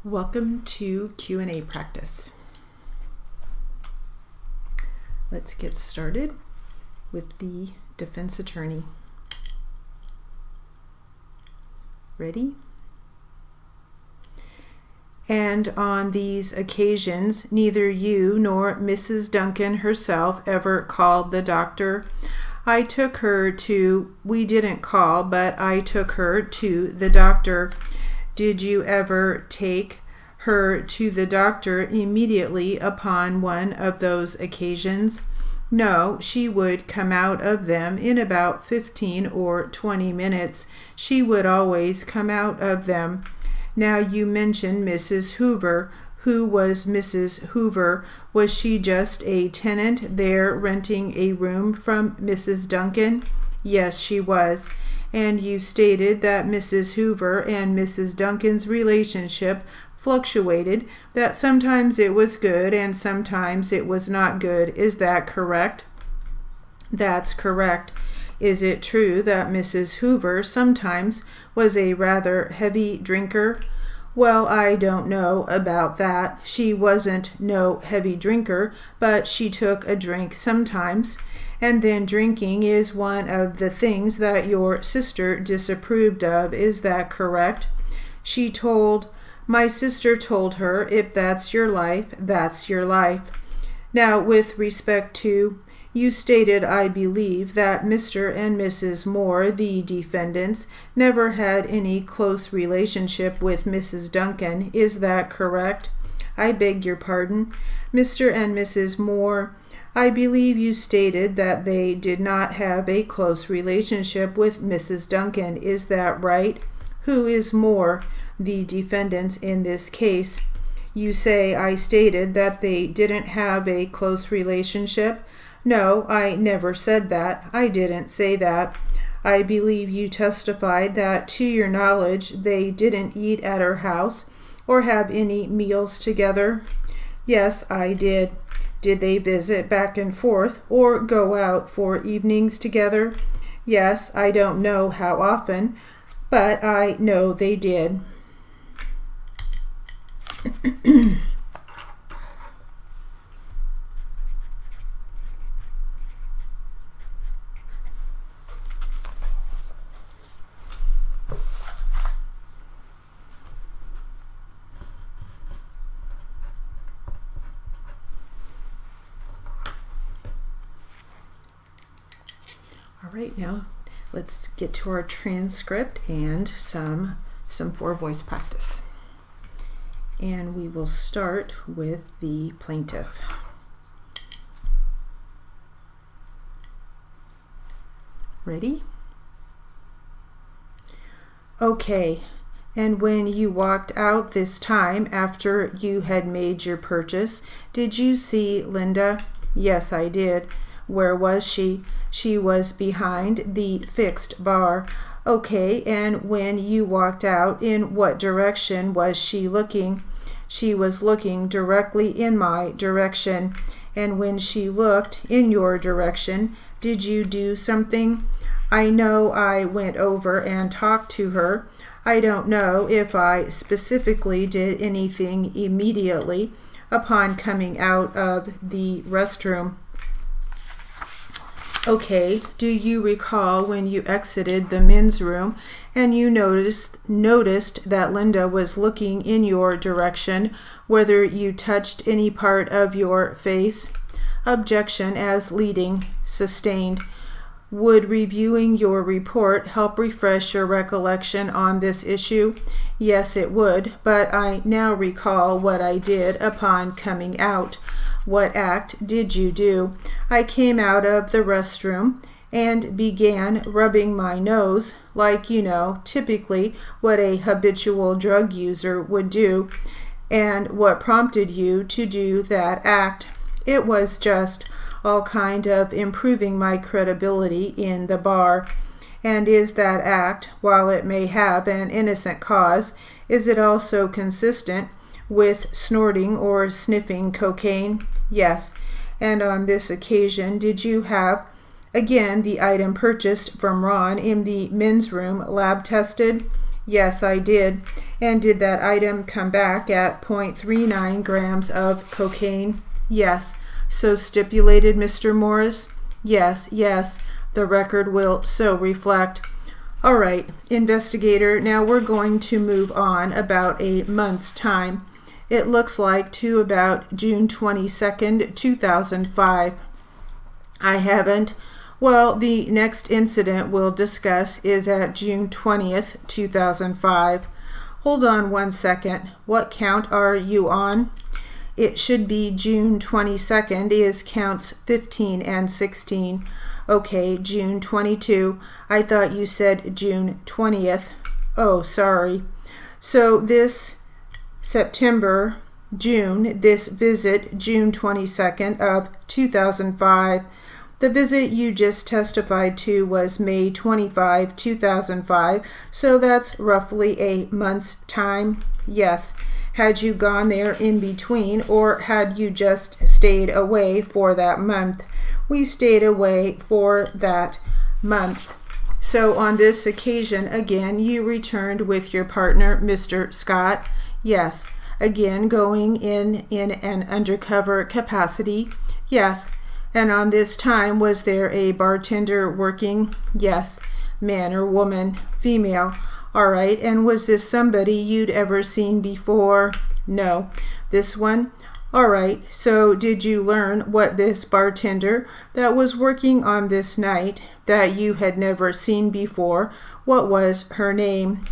Welcome to Q&A practice. Let's get started with the defense attorney. Ready? And on these occasions, neither you nor Mrs. Duncan herself ever called the doctor. We didn't call, but I took her to the doctor. Did you ever take her to the doctor immediately upon one of those occasions? No, she would come out of them in about 15 or 20 minutes. She would always come out of them. Now you mentioned Mrs. Hoover. Who was Mrs. Hoover? Was she just a tenant there renting a room from Mrs. Duncan? Yes, she was. And you stated that Mrs. Hoover and Mrs. Duncan's relationship fluctuated, that sometimes it was good and sometimes it was not good. Is that correct? That's correct. Is it true that Mrs. Hoover sometimes was a rather heavy drinker? Well, I don't know about that. She wasn't no heavy drinker, but she took a drink sometimes. And then drinking is one of the things that your sister disapproved of. Is that correct? My sister told her, if that's your life, that's your life. Now, with respect to, you stated, I believe, that Mr. and Mrs. Moore, the defendants, never had any close relationship with Mrs. Duncan. Is that correct? I beg your pardon. Mr. and Mrs. Moore, I believe you stated that they did not have a close relationship with Mrs. Duncan. Is that right? Who is Moore? The defendants in this case. You say I stated that they didn't have a close relationship. No, I never said that. I didn't say that. I believe you testified that, to your knowledge, they didn't eat at her house or have any meals together. Yes, I did. Did they visit back and forth or go out for evenings together? Yes, I don't know how often, but I know they did. All right, now let's get to our transcript and some for voice practice. And we will start with the plaintiff. Ready? Okay, and when you walked out this time after you had made your purchase, did you see Linda? Yes, I did. Where was she? She was behind the fixed bar. Okay, and when you walked out, in what direction was she looking? She was looking directly in my direction. And when she looked in your direction, did you do something? I know I went over and talked to her. I don't know if I specifically did anything immediately upon coming out of the restroom. Okay, do you recall when you exited the men's room and you noticed that Linda was looking in your direction, whether you touched any part of your face? Objection as leading. Sustained. Would reviewing your report help refresh your recollection on this issue? Yes, it would, but I now recall what I did upon coming out. What act did you do? I came out of the restroom and began rubbing my nose, like, typically what a habitual drug user would do. And what prompted you to do that act? It was just all kind of improving my credibility in the bar. And is that act, while it may have an innocent cause, is it also consistent with snorting or sniffing cocaine? Yes. And on this occasion, did you have, again, the item purchased from Ron in the men's room lab tested? Yes, I did. And did that item come back at 0.39 grams of cocaine? Yes. So stipulated, Mr. Morris? Yes, yes. The record will so reflect. All right, investigator, now we're going to move on about a month's time. It looks like to about June 22nd, 2005. I haven't. Well, the next incident we'll discuss is at June 20th, 2005. Hold on one second. What count are you on? It should be June 22nd is counts 15 and 16. Okay, June 22. I thought you said June 20th. Oh, sorry. So this September, June, this visit, June 22nd of 2005. The visit you just testified to was May 25, 2005, so that's roughly a month's time. Yes. Had you gone there in between, or had you just stayed away for that month? We stayed away for that month. So on this occasion, again, you returned with your partner, Mr. Scott. Yes. Again, going in an undercover capacity. Yes. And on this time, was there a bartender working? Yes. Man or woman? Female. All right. And was this somebody you'd ever seen before? No. This one? All right. So did you learn what this bartender that was working on this night that you had never seen before, what was her name?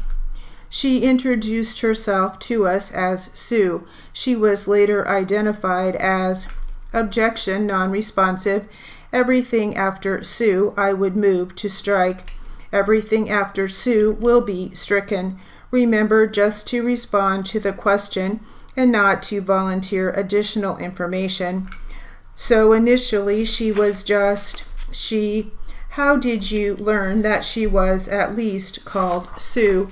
She introduced herself to us as Sue. She was later identified as objection, non-responsive. Everything after Sue I would move to strike. Everything after Sue will be stricken. Remember just to respond to the question and not to volunteer additional information. So initially she was just she. How did you learn that she was at least called Sue?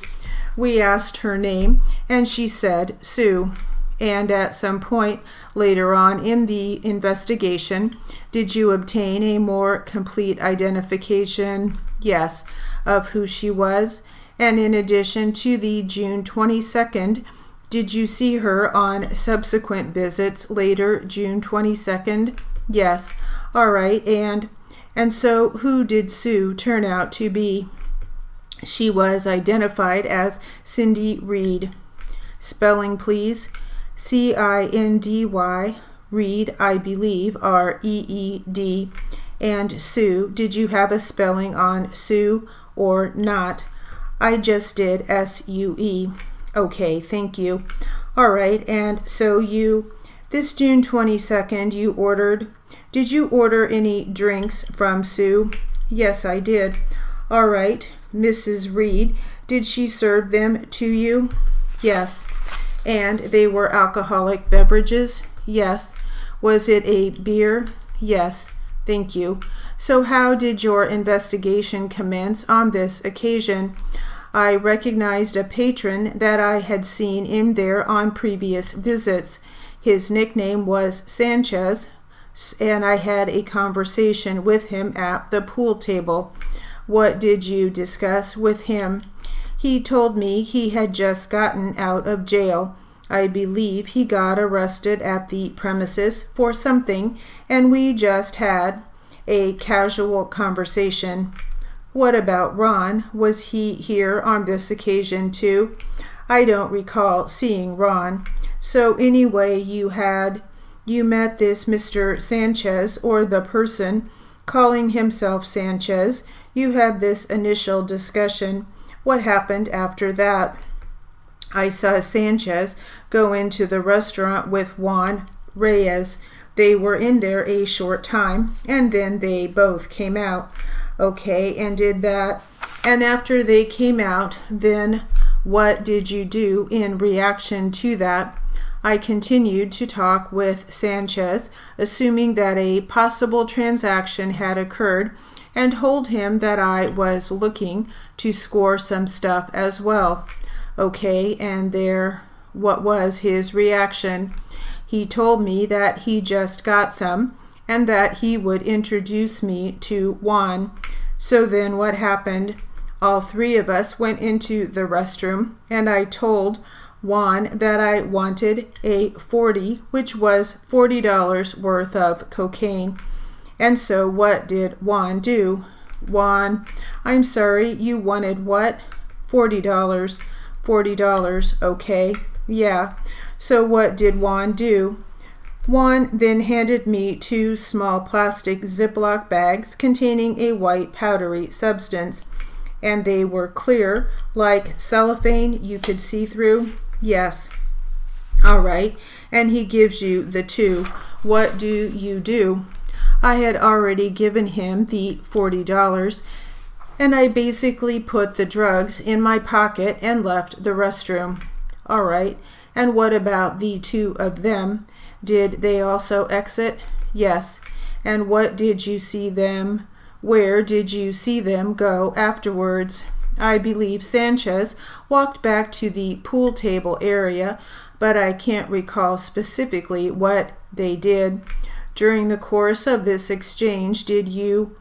We asked her name and she said Sue. And at some point later on in the investigation, did you obtain a more complete identification? Yes, of who she was. And in addition to the June 22nd, did you see her on subsequent visits later, June 22nd? Yes. All right. And so who did Sue turn out to be? She was identified as Cindy Reed. Spelling, please. C-I-N-D-Y, Reed, I believe, R-E-E-D. And Sue, did you have a spelling on Sue or not? I just did S-U-E. Okay, thank you. All right, and so this June 22nd, did you order any drinks from Sue? Yes, I did. All right, Mrs. Reed, did she serve them to you? Yes. And they were alcoholic beverages? Yes. Was it a beer? Yes. Thank you. So how did your investigation commence on this occasion? I recognized a patron that I had seen in there on previous visits. His nickname was Sanchez, and I had a conversation with him at the pool table. What did you discuss with him? He told me he had just gotten out of jail. I believe he got arrested at the premises for something, and we just had a casual conversation. What about Ron? Was he here on this occasion too? I don't recall seeing Ron. So anyway, you met this Mr. Sanchez, or the person calling himself Sanchez. You had this initial discussion. What happened after that? I saw Sanchez go into the restaurant with Juan Reyes. They were in there a short time, and then they both came out. Okay, and and after they came out, then what did you do in reaction to that? I continued to talk with Sanchez, assuming that a possible transaction had occurred, and told him that I was looking to score some stuff as well. Okay, and what was his reaction? He told me that he just got some and that he would introduce me to Juan. So then what happened? All three of us went into the restroom, and I told Juan that I wanted a 40, which was $40 worth of cocaine. And so what did Juan do? Juan, I'm sorry, you wanted what? $40. $40, okay. Yeah. So what did Juan do? Juan then handed me 2 small plastic Ziploc bags containing a white powdery substance. And they were clear, like cellophane you could see through? Yes. All right. And he gives you the 2. What do you do? I had already given him the $40, and I basically put the drugs in my pocket and left the restroom. All right. And what about the 2 of them? Did they also exit? Yes. And what did you see them? Where did you see them go afterwards? I believe Sanchez walked back to the pool table area, but I can't recall specifically what they did. During the course of this exchange, did you?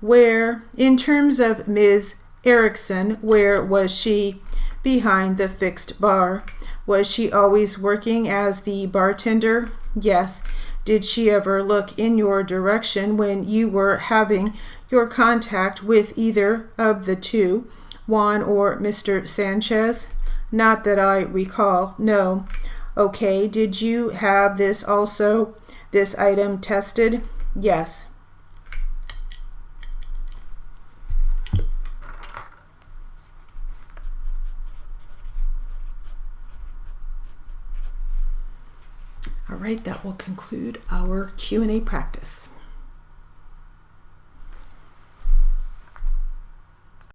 Where? In terms of Ms. Erickson, where was she? Behind the fixed bar. Was she always working as the bartender? Yes. Did she ever look in your direction when you were having your contact with either of the 2, Juan or Mr. Sanchez? Not that I recall, no. Okay, did you have this item tested? Yes. All right, that will conclude our Q&A practice.